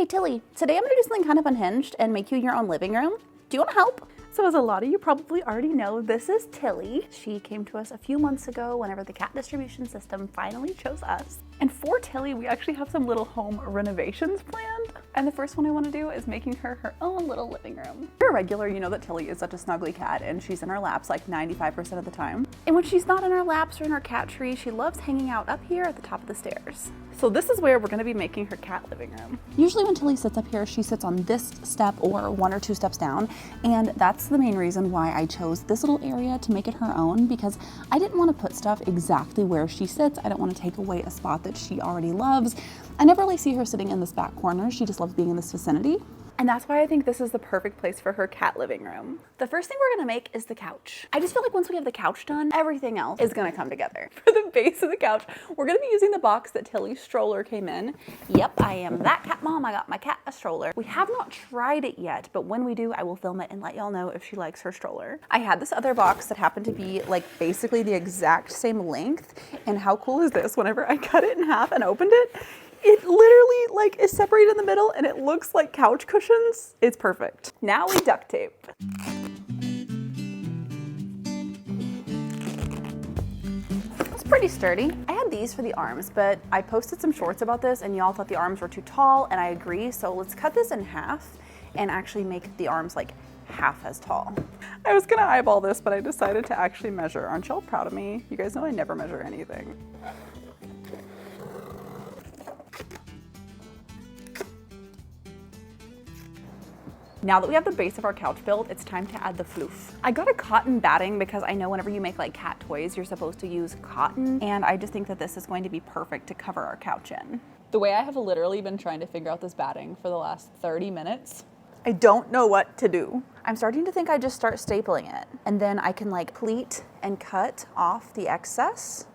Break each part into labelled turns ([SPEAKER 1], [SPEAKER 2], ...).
[SPEAKER 1] Hey Tilly, today I'm gonna do something kind of unhinged and make you your own living room. Do you wanna help? So as a lot of you probably already know, this is Tilly. She came to us a few months ago whenever the cat distribution system finally chose us. And for Tilly, we actually have some little home renovations planned. And the first one I wanna do is making her her own little living room. If you're a regular, you know that Tilly is such a snuggly cat and she's in our laps like 95% of the time. And when she's not in our laps or in our cat tree, she loves hanging out up here at the top of the stairs. So this is where we're gonna be making her cat living room. Usually when Tilly sits up here, she sits on this step or 1 or 2 steps down. And that's the main reason why I chose this little area to make it her own, because I didn't want to put stuff exactly where she sits. I don't want to take away a spot that she already loves. I never really see her sitting in this back corner. She just loves being in this vicinity. And that's why I think this is the perfect place for her cat living room. The first thing we're gonna make is the couch. I just feel like once we have the couch done, everything else is gonna come together. For the base of the couch, we're gonna be using the box that Tilly's stroller came in. Yep, I am that cat mom. I got my cat a stroller. We have not tried it yet, but when we do, I will film it and let y'all know if she likes her stroller. I had this other box that happened to be like basically the exact same length. And how cool is this? Whenever I cut it in half and opened it, it literally like is separated in the middle and it looks like couch cushions. It's perfect. Now we duct tape. It's pretty sturdy. I had these for the arms, but I posted some shorts about this and y'all thought the arms were too tall, and I agree. So let's cut this in half and actually make the arms like half as tall. I was gonna eyeball this, but I decided to actually measure. Aren't y'all proud of me? You guys know I never measure anything. Now that we have the base of our couch built, it's time to add the floof. I got a cotton batting because I know whenever you make like cat toys, you're supposed to use cotton, and I just think that this is going to be perfect to cover our couch in. The way I have literally been trying to figure out this batting for the last 30 minutes, I don't know what to do. I'm starting to think I just start stapling it, and then I can like pleat and cut off the excess.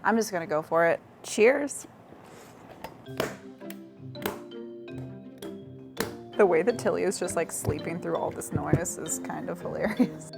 [SPEAKER 1] I'm just gonna go for it. Cheers. The way that Tilly is just like sleeping through all this noise is kind of hilarious.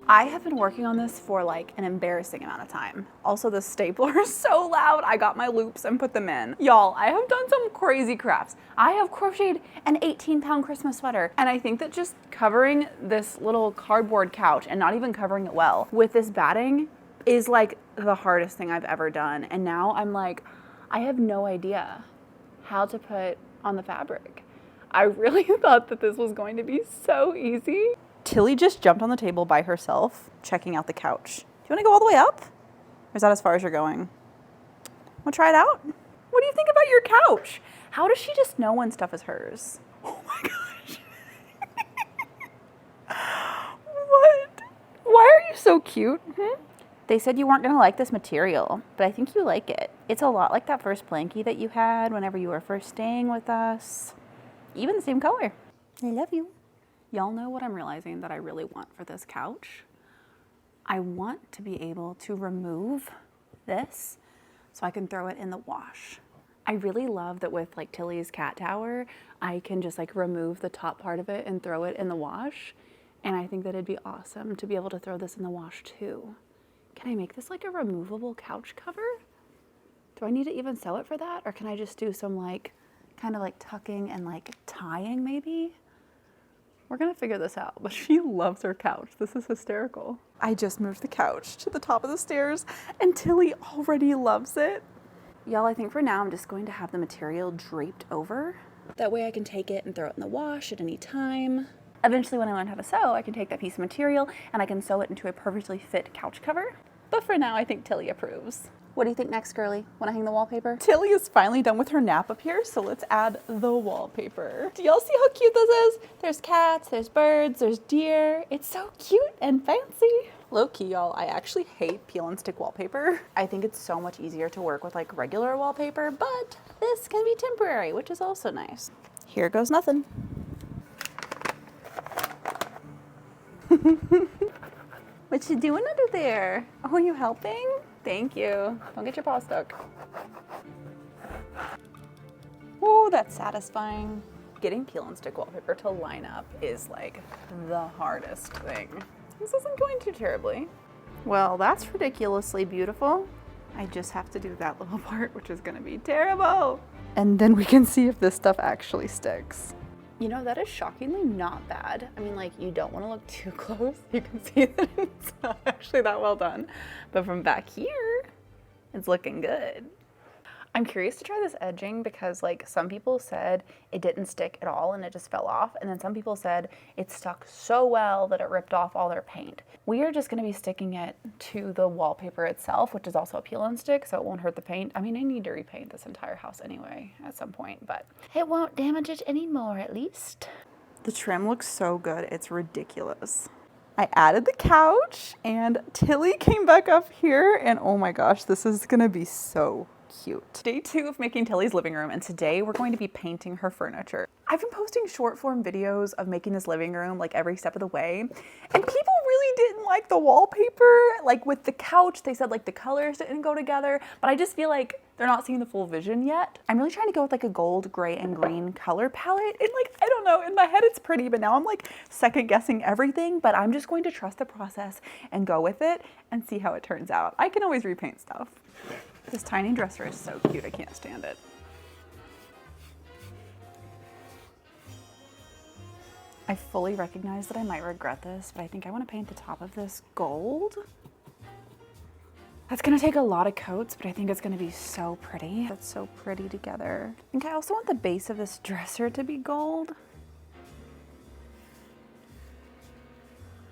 [SPEAKER 1] I have been working on this for like an embarrassing amount of time. Also, the stapler is so loud. I got my loops and put them in. Y'all, I have done some crazy crafts. I have crocheted an 18-pound Christmas sweater, and I think that just covering this little cardboard couch and not even covering it well with this batting is like the hardest thing I've ever done. And now I'm like, I have no idea how to put on the fabric. I really thought that this was going to be so easy. Tilly just jumped on the table by herself, checking out the couch. Do you want to go all the way up? Or is that as far as you're going? Want to try it out? What do you think about your couch? How does she just know when stuff is hers? Oh my gosh. What? Why are you so cute? They said you weren't gonna like this material, but I think you like it. It's a lot like that first blankie that you had whenever you were first staying with us. Even the same color. I love you. Y'all know what I'm realizing that I really want for this couch? I want to be able to remove this so I can throw it in the wash. I really love that with like Tilly's cat tower, I can just like remove the top part of it and throw it in the wash. And I think that it'd be awesome to be able to throw this in the wash too. Can I make this like a removable couch cover? Do I need to even sew it for that? Or can I just do some like, kind of like tucking and like tying maybe? We're gonna figure this out, but she loves her couch. This is hysterical. I just moved the couch to the top of the stairs and Tilly already loves it. Y'all, I think for now I'm just going to have the material draped over. That way I can take it and throw it in the wash at any time. Eventually when I learn how to sew, I can take that piece of material and I can sew it into a perfectly fit couch cover. But for now, I think Tilly approves. What do you think next, girly? Want to hang the wallpaper? Tilly is finally done with her nap up here, so let's add the wallpaper. Do y'all see how cute this is? There's cats, there's birds, there's deer. It's so cute and fancy. Low-key, y'all, I actually hate peel and stick wallpaper. I think it's so much easier to work with like regular wallpaper, but this can be temporary, which is also nice. Here goes nothing. What you doing under there? Oh, you helping? Thank you. Don't get your paw stuck. Oh, that's satisfying. Getting peel and stick wallpaper to line up is like the hardest thing. This isn't going too terribly. Well, that's ridiculously beautiful. I just have to do that little part, which is gonna be terrible. And then we can see if this stuff actually sticks. You know, that is shockingly not bad. I mean, like, you don't want to look too close. You can see that it's not actually that well done. But from back here, it's looking good. I'm curious to try this edging because, like, some people said it didn't stick at all and it just fell off. And then some people said it stuck so well that it ripped off all their paint. We are just going to be sticking it to the wallpaper itself, which is also a peel and stick, so it won't hurt the paint. I mean, I need to repaint this entire house anyway at some point, but it won't damage it anymore, at least. The trim looks so good. It's ridiculous. I added the couch and Tilly came back up here and oh my gosh, this is going to be so cute. Day 2 of making Tilly's living room, and today we're going to be painting her furniture. I've been posting short form videos of making this living room like every step of the way, and people really didn't like the wallpaper. Like with the couch, they said like the colors didn't go together, but I just feel like they're not seeing the full vision yet. I'm really trying to go with like a gold, gray, and green color palette, and like, I don't know, in my head it's pretty, but now I'm like second guessing everything, but I'm just going to trust the process and go with it and see how it turns out. I can always repaint stuff. This tiny dresser is so cute, I can't stand it. I fully recognize that I might regret this, but I think I want to paint the top of this gold. That's gonna take a lot of coats, but I think it's gonna be so pretty. That's so pretty together. I think I also want the base of this dresser to be gold.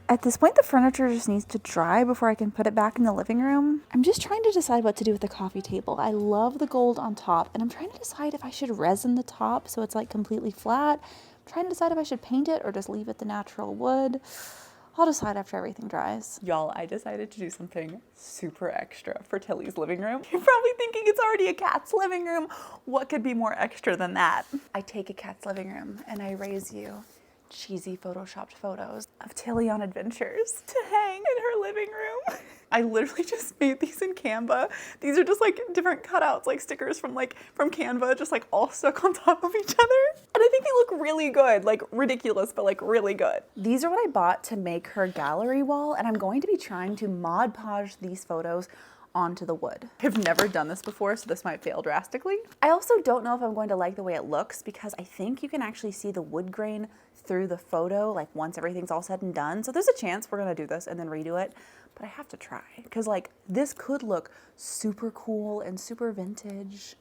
[SPEAKER 1] At this point, the furniture just needs to dry before I can put it back in the living room. I'm just trying to decide what to do with the coffee table. I love the gold on top, and I'm trying to decide if I should resin the top so it's like completely flat. I'm trying to decide if I should paint it or just leave it the natural wood. I'll decide after everything dries. Y'all, I decided to do something super extra for Tilly's living room. You're probably thinking it's already a cat's living room. What could be more extra than that? I take a cat's living room and I raise you cheesy photoshopped photos of Tilly on adventures to hang in her living room. I literally just made these in Canva. These are just like different cutouts, like stickers from Canva, just like all stuck on top of each other. And I think they look really good, like ridiculous, but like really good. These are what I bought to make her gallery wall, and I'm going to be trying to Mod Podge these photos onto the wood. I've never done this before, so this might fail drastically. I also don't know if I'm going to like the way it looks because I think you can actually see the wood grain through the photo, like once everything's all said and done. So there's a chance we're gonna do this and then redo it, but I have to try because like this could look super cool and super vintage.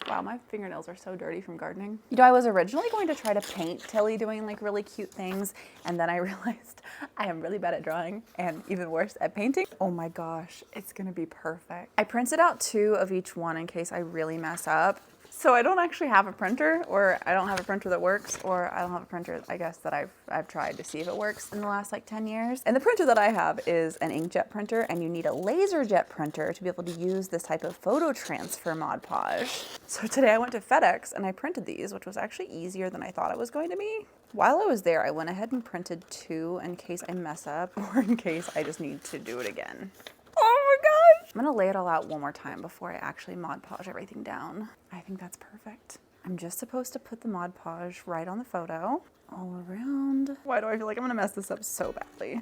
[SPEAKER 1] Wow, my fingernails are so dirty from gardening. You know, I was originally going to try to paint Tilly doing like really cute things, and then I realized I am really bad at drawing and even worse at painting. Oh my gosh, it's gonna be perfect. I printed out 2 of each one in case I really mess up. So I don't actually have a printer, or I don't have a printer that works, or I don't have a printer, I guess, that I've tried to see if it works in the last like 10 years. And the printer that I have is an inkjet printer, and you need a laser jet printer to be able to use this type of photo transfer Mod Podge. So today I went to FedEx and I printed these, which was actually easier than I thought it was going to be. While I was there, I went ahead and printed 2 in case I mess up or in case I just need to do it again. Oh my gosh! I'm gonna lay it all out one more time before I actually Mod Podge everything down. I think that's perfect. I'm just supposed to put the Mod Podge right on the photo, all around. Why do I feel like I'm gonna mess this up so badly?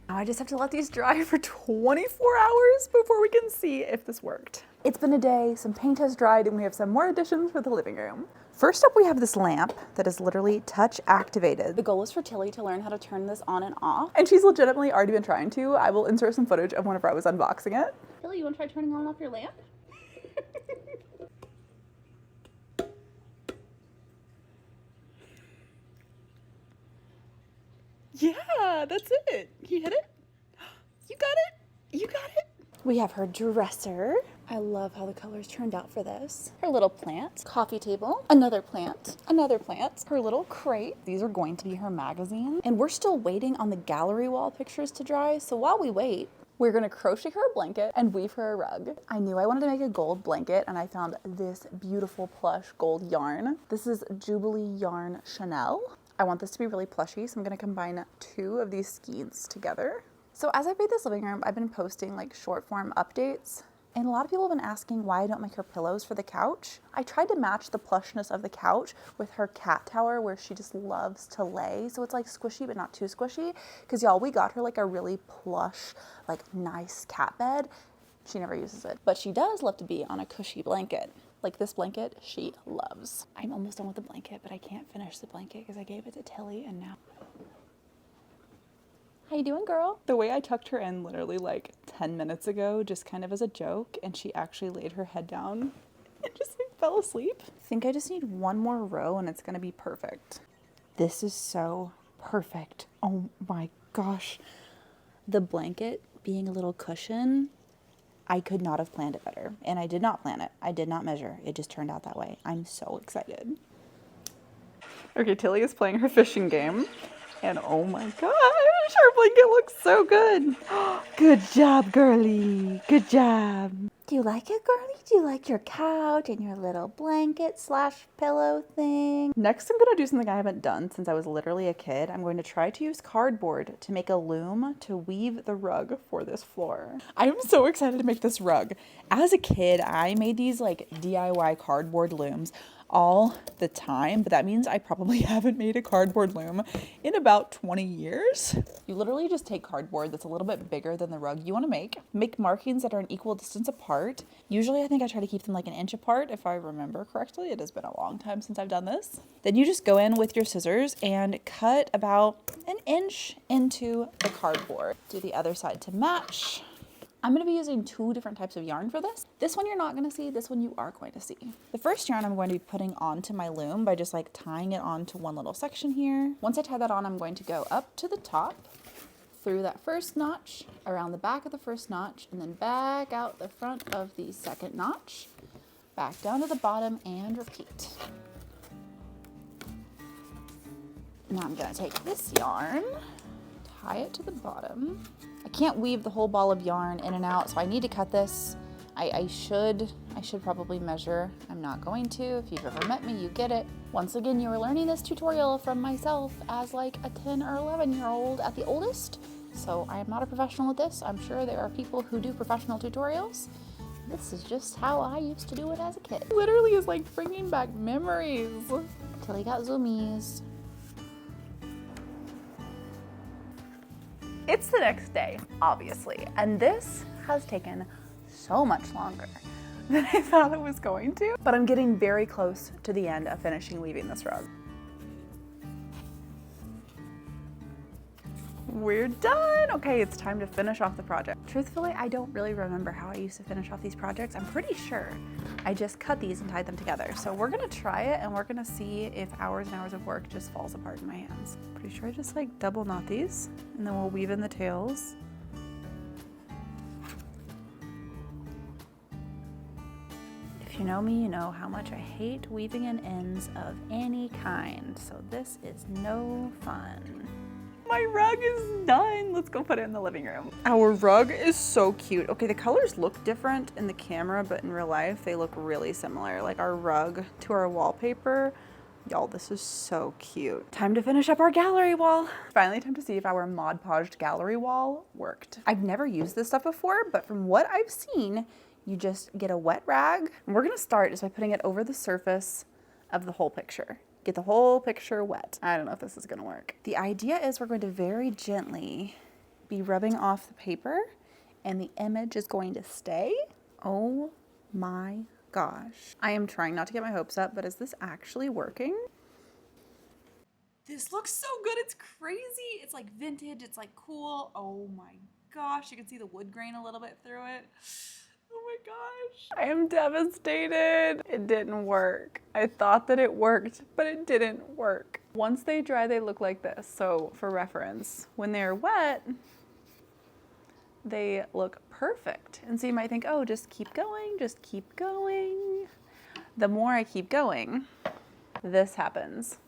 [SPEAKER 1] Now I just have to let these dry for 24 hours before we can see if this worked. It's been a day, some paint has dried, and we have some more additions for the living room. First up, we have this lamp that is literally touch activated. The goal is for Tilly to learn how to turn this on and off, and she's legitimately already been trying to. I will insert some footage of whenever I was unboxing it. Tilly, you want to try turning on and off your lamp? Yeah, that's it. You hit it? You got it? You got it? We have her dresser. I love how the colors turned out for this. Her little plant, coffee table, another plant, her little crate. These are going to be her magazine. And we're still waiting on the gallery wall pictures to dry. So while we wait, we're gonna crochet her a blanket and weave her a rug. I knew I wanted to make a gold blanket, and I found this beautiful plush gold yarn. This is Jubilee Yarn Chanel. I want this to be really plushy, so I'm gonna combine 2 of these skeins together. So as I've made this living room, I've been posting like short form updates And a lot of people have been asking why I don't make her pillows for the couch. I tried to match the plushness of the couch with her cat tower where she just loves to lay. So it's like squishy, but not too squishy. Because y'all, we got her like a really plush, like nice cat bed. She never uses it, but she does love to be on a cushy blanket. Like this blanket, she loves. I'm almost done with the blanket, but I can't finish the blanket because I gave it to Tilly and now. How you doing, girl? The way I tucked her in literally like 10 minutes ago, just kind of as a joke, and she actually laid her head down and just like fell asleep. I think I just need one more row and it's gonna be perfect. This is so perfect. Oh my gosh. The blanket being a little cushion, I could not have planned it better. And I did not plan it. I did not measure. It just turned out that way. I'm so excited. Okay, Tilly is playing her fishing game. And oh my gosh, her blanket looks so good. Good job, girly. Good job. Do you like it, girly? Do you like your couch and your little blanket / pillow thing? Next, I'm gonna do something I haven't done since I was literally a kid. I'm going to try to use cardboard to make a loom to weave the rug for this floor. I'm so excited to make this rug. As a kid, I made these like DIY cardboard looms all the time, but that means I probably haven't made a cardboard loom in about 20 years. You literally just take cardboard that's a little bit bigger than the rug you want to make markings that are an equal distance apart. Usually I think I try to keep them like an inch apart if I remember correctly. It has been a long time since I've done this. Then you just go in with your scissors and cut about an inch into the cardboard. Do the other side to match. I'm going to be using 2 different types of yarn for this. This one you're not going to see, this one you are going to see. The first yarn I'm going to be putting onto my loom by just like tying it onto one little section here. Once I tie that on, I'm going to go up to the top, through that first notch, around the back of the first notch, and then back out the front of the second notch, back down to the bottom, and repeat. Now I'm going to take this yarn, tie it to the bottom. I can't weave the whole ball of yarn in and out, so I need to cut this. I should probably measure. I'm not going to. If you've ever met me, you get it. Once again, you are learning this tutorial from myself as like a 10 or 11-year-old at the oldest. So I am not a professional at this. I'm sure there are people who do professional tutorials. This is just how I used to do it as a kid. It literally is like bringing back memories. Tilly got zoomies. It's the next day, obviously, and this has taken so much longer than I thought it was going to, but I'm getting very close to the end of finishing weaving this rug. We're done. Okay, it's time to finish off the project. Truthfully, I don't really remember how I used to finish off these projects. I'm pretty sure I just cut these and tied them together. So we're gonna try it and we're gonna see if hours and hours of work just falls apart in my hands. Pretty sure I just like double knot these and then we'll weave in the tails. If you know me, you know how much I hate weaving in ends of any kind. So this is no fun. My rug is done. Let's go put it in the living room. Our rug is so cute. Okay, the colors look different in the camera, but in real life, they look really similar. Like our rug to our wallpaper. Y'all, this is so cute. Time to finish up our gallery wall. Finally, time to see if our Mod Podged gallery wall worked. I've never used this stuff before, but from what I've seen, you just get a wet rag. And we're gonna start just by putting it over the surface of the whole picture. Get the whole picture wet. I don't know if this is gonna work. The idea is we're going to very gently be rubbing off the paper and the image is going to stay. Oh my gosh. I am trying not to get my hopes up, but is this actually working? This looks so good, it's crazy. It's like vintage, it's like cool. Oh my gosh, you can see the wood grain a little bit through it. Oh my gosh. I am devastated. It didn't work. I thought that it worked, but it didn't work. Once they dry, they look like this. So for reference, when they're wet, they look perfect. And so you might think, oh, just keep going, just keep going. The more I keep going, this happens.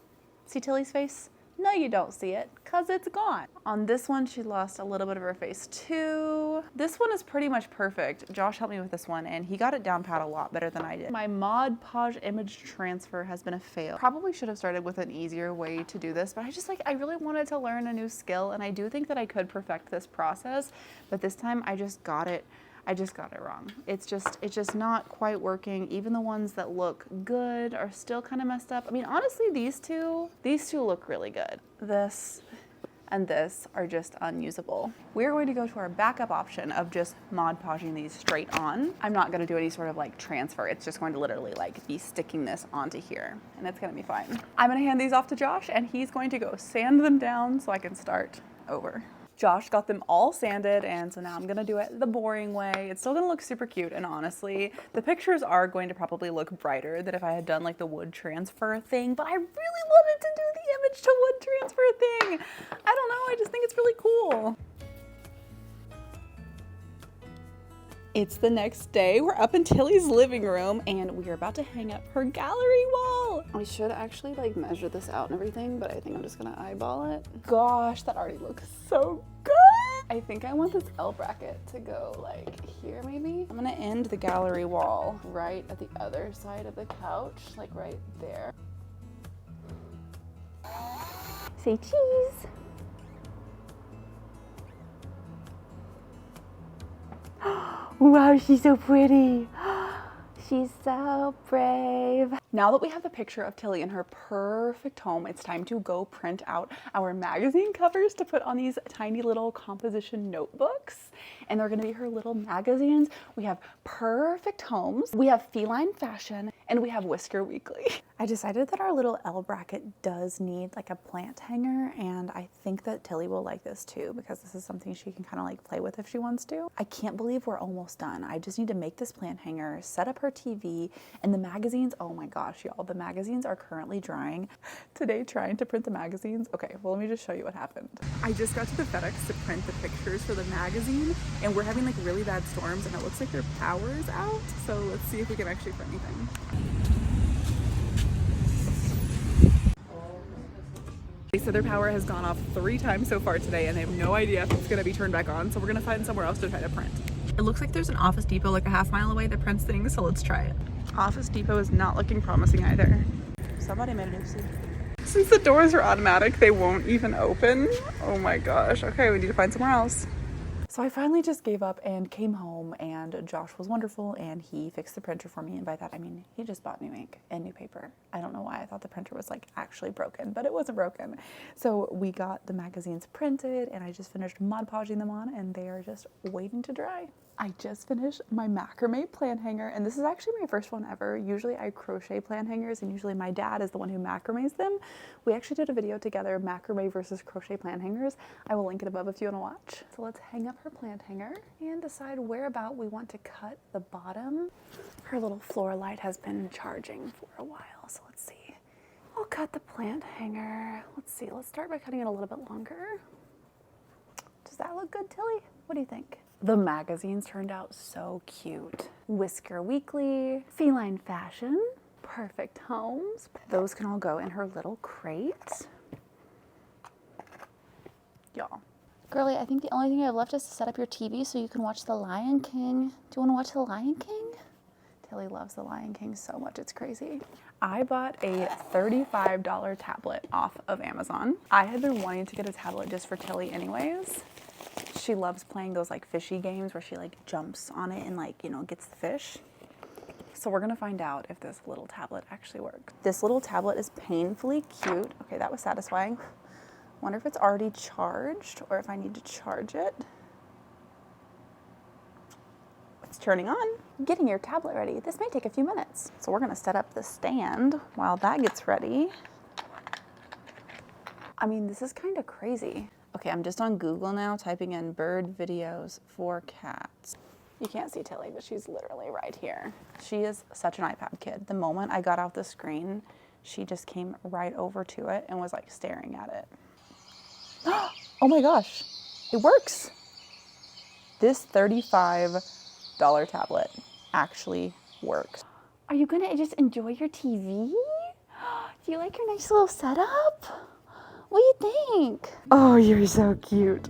[SPEAKER 1] See Tilly's face? No, you don't see it, cause it's gone. On this one, she lost a little bit of her face too. This one is pretty much perfect. Josh helped me with this one and he got it down pat a lot better than I did. My Mod Podge image transfer has been a fail. Probably should have started with an easier way to do this, but I really wanted to learn a new skill and I do think that I could perfect this process, but this time I just got it I just got it wrong. It's just not quite working. Even the ones that look good are still kind of messed up. I mean, honestly, these two look really good. This and this are just unusable. We're going to go to our backup option of just Mod Podging these straight on. I'm not gonna do any sort of like transfer. It's just going to literally like be sticking this onto here and it's gonna be fine. I'm gonna hand these off to Josh and he's going to go sand them down so I can start over. Josh got them all sanded, and so now I'm gonna do it the boring way. It's still gonna look super cute, and honestly, the pictures are going to probably look brighter than if I had done like the wood transfer thing, but I really wanted to do the image to wood transfer thing. I don't know, I just think it's really cool. It's the next day. We're up in Tilly's living room and we are about to hang up her gallery wall. I should actually like measure this out and everything, but I think I'm just gonna eyeball it. Gosh, that already looks so good. I think I want this L bracket to go like here maybe. I'm gonna end the gallery wall right at the other side of the couch, like right there. Say cheese. Wow, she's so pretty. She's so brave. Now that we have the picture of Tilly in her perfect home, it's time to go print out our magazine covers to put on these tiny little composition notebooks. And they're gonna be her little magazines. We have Perfect Homes, we have Feline Fashion, and we have Whisker Weekly. I decided that our little L bracket does need like a plant hanger, and I think that Tilly will like this too because this is something she can kind of like play with if she wants to. I can't believe we're almost done. I just need to make this plant hanger, set up her TV, and the magazines, oh my gosh, y'all, the magazines are currently drying. Today, trying to print the magazines. Okay, well, let me just show you what happened. I just got to the FedEx to print the pictures for the magazine, and we're having like really bad storms, and it looks like their power's out. So let's see if we can actually print anything. They said their power has gone off 3 times so far today and they have no idea if it's gonna be turned back on, so we're gonna find somewhere else to try to print. It looks like there's an Office Depot like a half mile away that prints things, so let's try it. Office Depot is not looking promising either. Somebody made an oopsie. Since the doors are automatic, they won't even open. Oh my gosh, okay, we need to find somewhere else. So I finally just gave up and came home, and Josh was wonderful and he fixed the printer for me, and by that I mean he just bought new ink and new paper. I don't know why I thought the printer was like actually broken, but it wasn't broken. So we got the magazines printed and I just finished Mod Podging them on and they are just waiting to dry. I just finished my macrame plant hanger, and this is actually my first one ever. Usually I crochet plant hangers and usually my dad is the one who macrames them. We actually did a video together, macrame versus crochet plant hangers. I will link it above if you want to watch. So let's hang up her plant hanger and decide where about we want to cut the bottom. Her little floor light has been charging for a while, so let's see. We'll cut the plant hanger. Let's see, let's start by cutting it a little bit longer. Does that look good, Tilly? What do you think? The magazines turned out so cute. Whisker Weekly, Feline Fashion, Perfect Homes. Those can all go in her little crate. Y'all. Girlie, I think the only thing I have left is to set up your TV so you can watch The Lion King. Do you want to watch The Lion King? Tilly loves The Lion King so much, it's crazy. I bought a $35 tablet off of Amazon. I had been wanting to get a tablet just for Tilly anyways. She loves playing those like fishy games where she like jumps on it and like, you know, gets the fish. So we're gonna find out if this little tablet actually works. This little tablet is painfully cute. Okay, that was satisfying. Wonder if it's already charged or if I need to charge it. It's turning on. Getting your tablet ready. This may take a few minutes. So we're gonna set up the stand while that gets ready. I mean, this is kind of crazy. Okay, I'm just on Google now, typing in bird videos for cats. You can't see Tilly, but she's literally right here. She is such an iPad kid. The moment I got out the screen, she just came right over to it and was like staring at it. Oh my gosh, it works. This $35 tablet actually works. Are you gonna just enjoy your TV? Do you like your nice little setup? What do you think? Oh, you're so cute.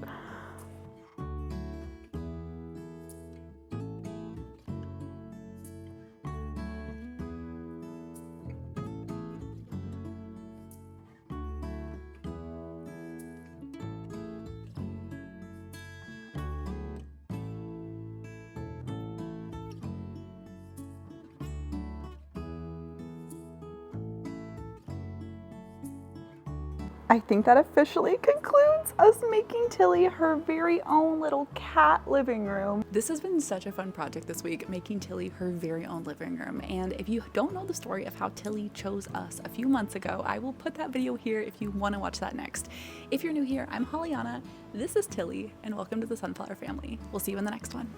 [SPEAKER 1] I think that officially concludes us making Tilly her very own little cat living room. This has been such a fun project this week, making Tilly her very own living room. And if you don't know the story of how Tilly chose us a few months ago, I will put that video here if you want to watch that next. If you're new here, I'm Auna, this is Tilly, and welcome to the Sunflower family. We'll see you in the next one.